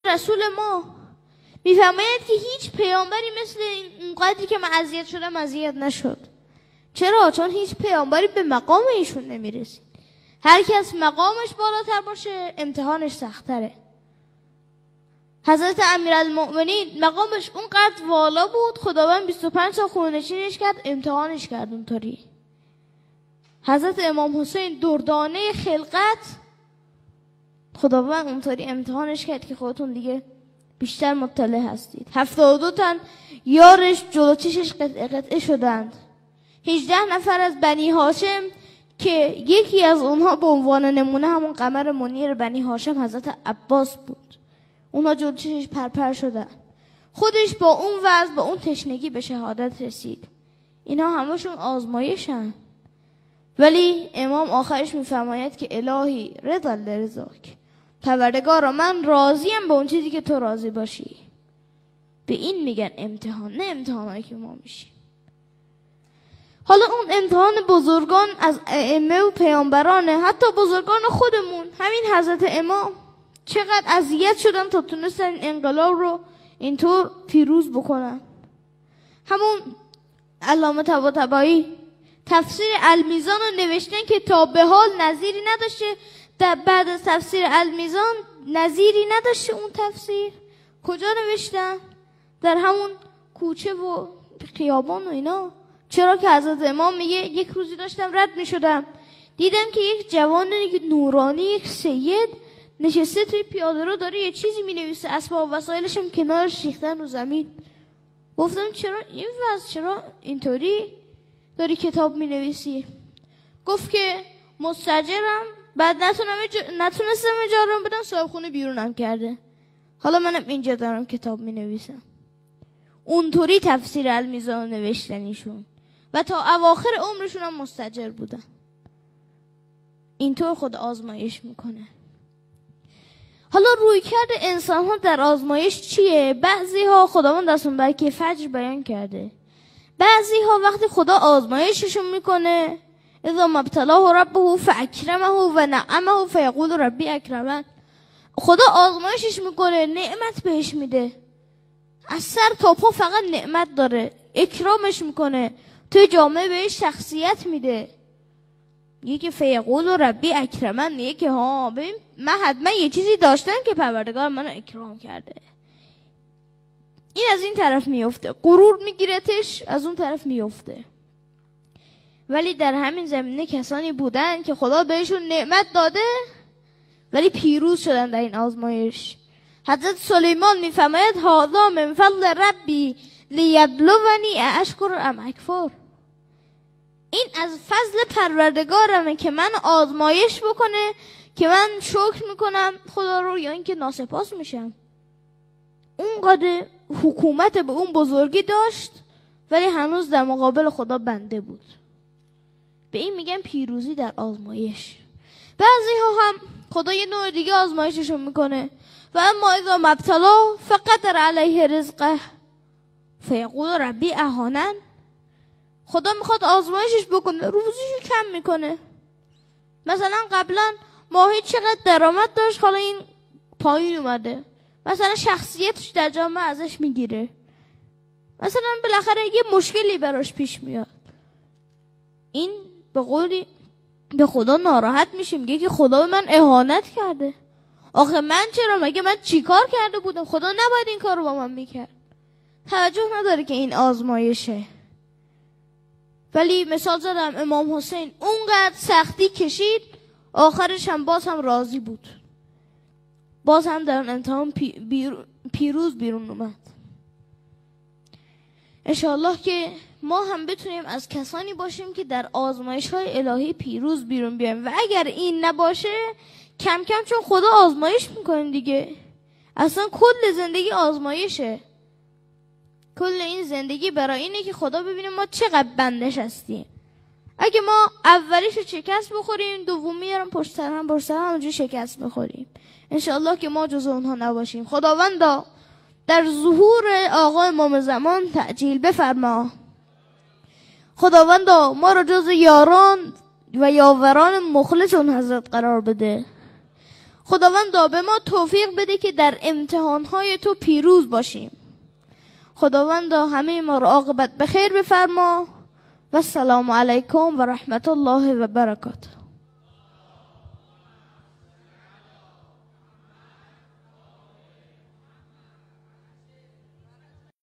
رسول ما میفرماید که هیچ پیامبری مثل اونقدری که من اذیت شدم اذیت نشد. چرا؟ چون هیچ پیامبری به مقام ایشون نمیرسید. هر کس مقامش بالاتر باشه امتحانش سخت‌تره. حضرت امیرالمؤمنین مقامش اونقدر والا بود، خداوند 25 سال خونه‌نشینیش کرد، امتحانش کرد اونطوری. حضرت امام حسین دردانه خلقت، خداوند اونطوری امتحانش کرد که خودتون دیگه بیشتر مطلع هستید. 72 تن یارش جلو چشش قطعه شدند. 18 نفر از بنی هاشم که یکی از اونها به عنوان نمونه همون قمر منیر بنی هاشم حضرت عباس بود، اونها جلو چشش پرپر شدن. خودش با اون وضع با اون تشنگی به شهادت رسید. اینا همشون آزمایشن، ولی امام آخرش میفرماید که الهی رضا لرضاک، پروردگارا من راضیم به اون چیزی که تو راضی باشی. به این میگن امتحان، نه امتحانایی که ما میشیم. حالا اون امتحان بزرگان از ائمه و پیامبرانه، حتی بزرگان خودمون. همین حضرت امام چقدر اذیت شدن تا تونستن انقلاب رو اینطور پیروز بکنن. همون علامه طباطبایی تفسیر المیزان رو نوشتن که تا به حال نظیری نداشته. بعد از تفسیر المیزان نظیری نداشته اون تفسیر. کجا نوشتن؟ در همون کوچه و خیابان و اینا. چرا که حضرت امام میگه یک روزی داشتم رد میشدم، دیدم که یک جوان نورانی، یک سید نشسته توی پیاده رو داره یه چیزی مینویسه، اسباب وسایلش هم کنارش ریختن رو زمین. گفتم چرا این وضع، چرا اینطوری داری کتاب مینویسی؟ گفت که مستاجرم، بعد نتونستم اجاره بدم، صاحب خونه بیرونم کرده، حالا منم اینجا دارم کتاب مینویسم. اونطوری تفسیر المیزان نوشتن ایشون و تا اواخر عمرشون هم مستاجر بودن. اینطور خود آزمایش میکنه. حالا رویکرد انسان ها در آزمایش چیه؟ بعضی ها خداوند در سوره فجر بیان کرده. بعضی ها وقتی خدا آزمایششون میکنه اذا مبتلاه ربه فاکرمه و نعمه فیقول ربی اکرمن، خدا آزمایشش میکنه، نعمت بهش میده، از سر تا پا فقط نعمت داره، اکرامش میکنه، توی جامعه بهش شخصیت میده. یکی فیقول ربی اکرمن، یکی ها ببین من حتما یه چیزی داشتم که پروردگار منو اکرام کرده. این از این طرف میفته، غرور میگیرتش، از اون طرف میفته. ولی در همین زمینه کسانی بودن که خدا بهشون نعمت داده ولی پیروز شدن در این آزمایش. حضرت سلیمان میفرماید هذا من فضل ربی لیبلونی اشکر ام اکفر، این از فضل پروردگارمه که من آزمایش بکنه که من شکر میکنم خدا رو یا اینکه ناسپاس میشم. اونقدر حکومت به اون بزرگی داشت ولی هنوز در مقابل خدا بنده بود. به این میگن پیروزی در آزمایش. بعضی ها هم خدا یه نوع دیگه آزمایششون میکنه و اما اذا مبتلا فقدر علیه رزقه فیقول ربی اهانن، خدا میخواد آزمایشش بکنه، روزیشو کم میکنه. مثلا قبلا ماهی چقدر درآمد داشت، حالا این پایین اومده، مثلا شخصیتش در جامعه ازش میگیره، مثلا بالاخره یه مشکلی براش پیش میاد. این به قولی به خدا ناراحت میشه، میگه که خدا به من اهانت کرده. آخه من چرا؟ مگه من چیکار کرده بودم؟ خدا نباید این کار رو با من میکرد. توجه نداره که این آزمایشه. ولی مثال زدم امام حسین اونقدر سختی کشید، آخرش هم باز هم راضی بود، باز هم در امتحان پیروز بیرون اومد. انشاءالله که ما هم بتونیم از کسانی باشیم که در آزمایش‌های الهی پیروز بیرون بیایم. و اگر این نباشه کم کم، چون خدا آزمایش میکنه دیگه، اصلا کل زندگی آزمایشه. کل این زندگی برای اینه که خدا ببینه ما چقدر بندش هستیم. اگه ما اولیش رو شکست بخوریم، دومی رو پشت سر هم اونجوری شکست بخوریم. انشاءالله که ما جز اونها نباشیم. خداوندا در ظهور آقا امام زمان تعجیل بفرما. خداوندا ما رو جز یاران و یاوران مخلص اون حضرت قرار بده. خداوندا به ما توفیق بده که در امتحانهای تو پیروز باشیم. خداوندا همه ما را عاقبت بخیر بفرما و السلام علیکم و رحمت الله و برکاته.